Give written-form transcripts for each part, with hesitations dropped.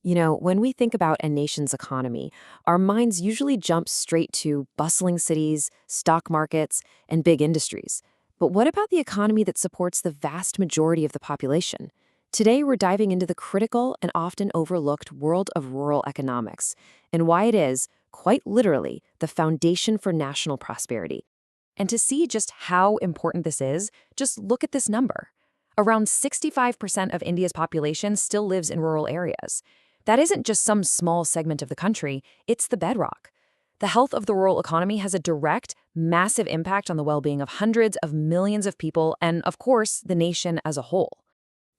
When we think about a nation's economy, our minds usually jump straight to bustling cities, stock markets, and big industries. But what about the economy that supports the vast majority of the population? Today, we're diving into the critical and often overlooked world of rural economics and why it is, quite literally, the foundation for national prosperity. And to see just how important this is, just look at this number. Around 65% of India's population still lives in rural areas. That isn't just some small segment of the country, it's the bedrock. The health of the rural economy has a direct, massive impact on the well-being of hundreds of millions of people and, of course, the nation as a whole.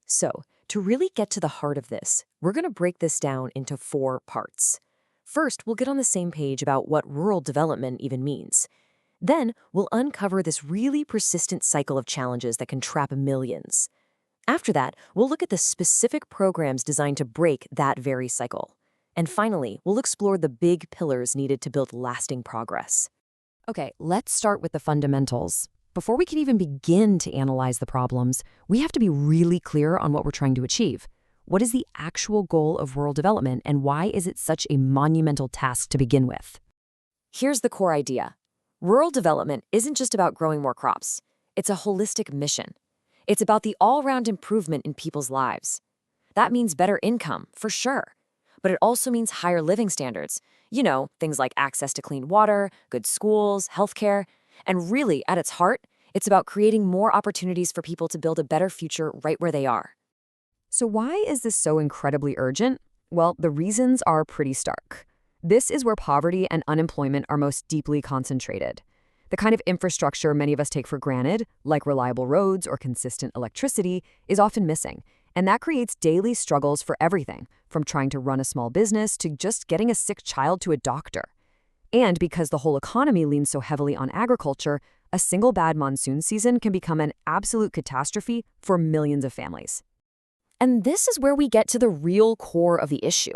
So, to really get to the heart of this, we're going to break this down into 4 parts. First, we'll get on the same page about what rural development even means. Then, we'll uncover this really persistent cycle of challenges that can trap millions. After that, we'll look at the specific programs designed to break that very cycle. And finally, we'll explore the big pillars needed to build lasting progress. Okay, let's start with the fundamentals. Before we can even begin to analyze the problems, we have to be really clear on what we're trying to achieve. What is the actual goal of rural development, and why is it such a monumental task to begin with? Here's the core idea. Rural development isn't just about growing more crops. It's a holistic mission. It's about the all-round improvement in people's lives. That means better income, for sure. But it also means higher living standards. Things like access to clean water, good schools, healthcare. And really, at its heart, it's about creating more opportunities for people to build a better future right where they are. So why is this so incredibly urgent? Well, the reasons are pretty stark. This is where poverty and unemployment are most deeply concentrated. The kind of infrastructure many of us take for granted, like reliable roads or consistent electricity, is often missing. And that creates daily struggles for everything, from trying to run a small business to just getting a sick child to a doctor. And because the whole economy leans so heavily on agriculture, a single bad monsoon season can become an absolute catastrophe for millions of families. And this is where we get to the real core of the issue.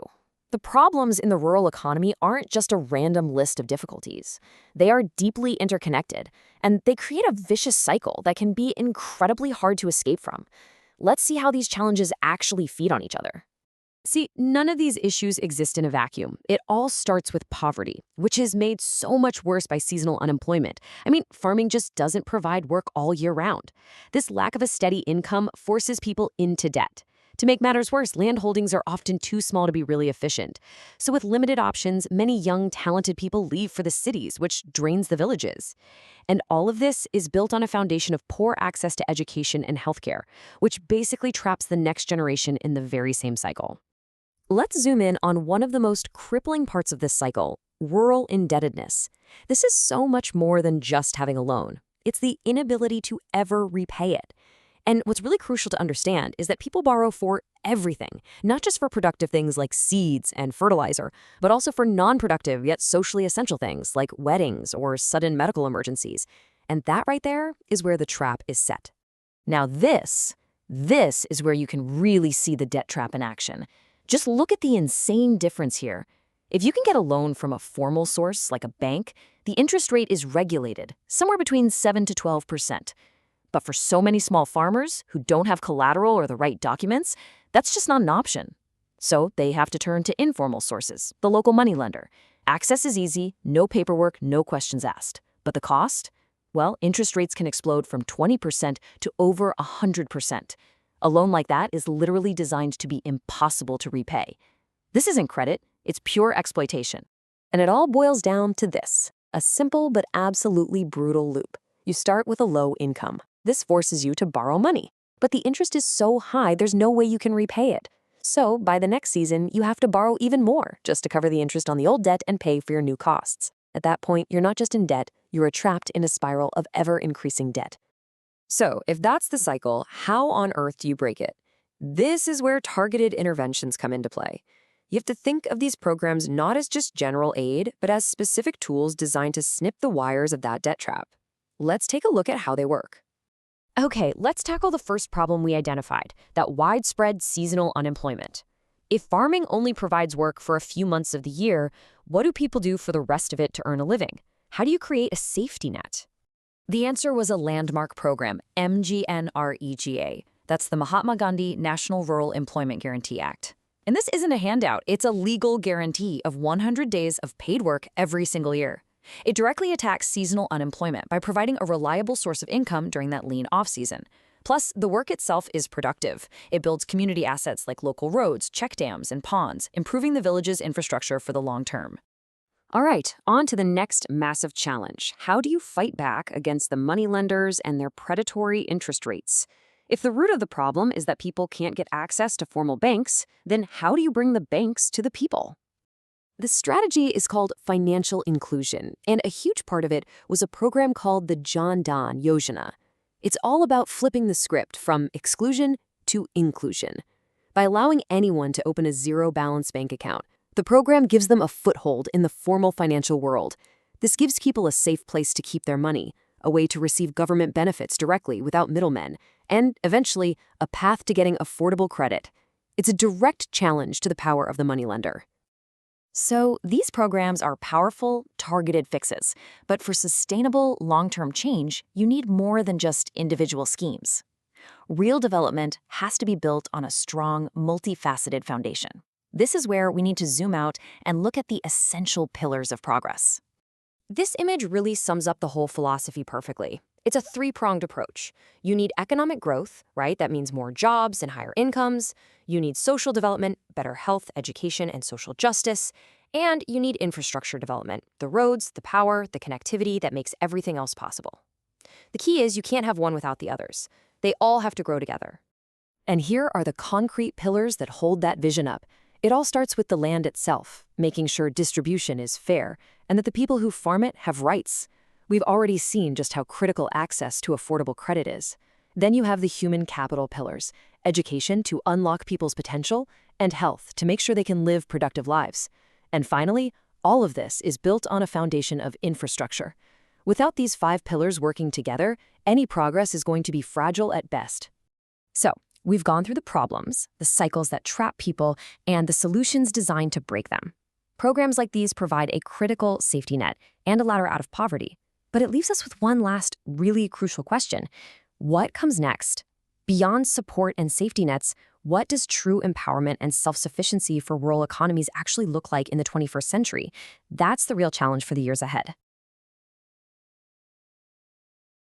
The problems in the rural economy aren't just a random list of difficulties. They are deeply interconnected, and they create a vicious cycle that can be incredibly hard to escape from. Let's see how these challenges actually feed on each other. See, none of these issues exist in a vacuum. It all starts with poverty, which is made so much worse by seasonal unemployment. Farming just doesn't provide work all year round. This lack of a steady income forces people into debt. To make matters worse, land holdings are often too small to be really efficient. So with limited options, many young, talented people leave for the cities, which drains the villages. And all of this is built on a foundation of poor access to education and healthcare, which basically traps the next generation in the very same cycle. Let's zoom in on one of the most crippling parts of this cycle, rural indebtedness. This is so much more than just having a loan. It's the inability to ever repay it. And what's really crucial to understand is that people borrow for everything, not just for productive things like seeds and fertilizer, but also for non-productive yet socially essential things like weddings or sudden medical emergencies. And that right there is where the trap is set. Now this is where you can really see the debt trap in action. Just look at the insane difference here. If you can get a loan from a formal source like a bank, the interest rate is regulated, somewhere between 7 to 12%. But for so many small farmers who don't have collateral or the right documents, that's just not an option. So they have to turn to informal sources, the local moneylender. Access is easy, no paperwork, no questions asked. But the cost? Well, interest rates can explode from 20% to over 100%. A loan like that is literally designed to be impossible to repay. This isn't credit, it's pure exploitation. And it all boils down to this, a simple but absolutely brutal loop. You start with a low income. This forces you to borrow money. But the interest is so high, there's no way you can repay it. So by the next season, you have to borrow even more just to cover the interest on the old debt and pay for your new costs. At that point, you're not just in debt, you're trapped in a spiral of ever-increasing debt. So if that's the cycle, how on earth do you break it? This is where targeted interventions come into play. You have to think of these programs not as just general aid, but as specific tools designed to snip the wires of that debt trap. Let's take a look at how they work. Okay, let's tackle the first problem we identified, that widespread seasonal unemployment. If farming only provides work for a few months of the year, what do people do for the rest of it to earn a living? How do you create a safety net? The answer was a landmark program, MGNREGA. That's the Mahatma Gandhi National Rural Employment Guarantee Act. And this isn't a handout, it's a legal guarantee of 100 days of paid work every single year. It directly attacks seasonal unemployment by providing a reliable source of income during that lean off-season. Plus, the work itself is productive. It builds community assets like local roads, check dams, and ponds, improving the village's infrastructure for the long term. All right, on to the next massive challenge. How do you fight back against the moneylenders and their predatory interest rates? If the root of the problem is that people can't get access to formal banks, then how do you bring the banks to the people? The strategy is called financial inclusion, and a huge part of it was a program called the Jan Dhan Yojana. It's all about flipping the script from exclusion to inclusion. By allowing anyone to open a zero-balance bank account, the program gives them a foothold in the formal financial world. This gives people a safe place to keep their money, a way to receive government benefits directly without middlemen, and, eventually, a path to getting affordable credit. It's a direct challenge to the power of the moneylender. So, these programs are powerful, targeted fixes. But for sustainable, long-term change, you need more than just individual schemes. Real development has to be built on a strong, multifaceted foundation. This is where we need to zoom out and look at the essential pillars of progress. This image really sums up the whole philosophy perfectly. It's a three-pronged approach. You need economic growth, right? That means more jobs and higher incomes. You need social development, better health, education, and social justice. And you need infrastructure development, the roads, the power, the connectivity that makes everything else possible. The key is you can't have one without the others. They all have to grow together. And here are the concrete pillars that hold that vision up. It all starts with the land itself, making sure distribution is fair and that the people who farm it have rights. We've already seen just how critical access to affordable credit is. Then you have the human capital pillars, education to unlock people's potential, and health to make sure they can live productive lives. And finally, all of this is built on a foundation of infrastructure. Without these 5 pillars working together, any progress is going to be fragile at best. So, we've gone through the problems, the cycles that trap people, and the solutions designed to break them. Programs like these provide a critical safety net and a ladder out of poverty. But it leaves us with one last really crucial question. What comes next? Beyond support and safety nets, what does true empowerment and self-sufficiency for rural economies actually look like in the 21st century? That's the real challenge for the years ahead.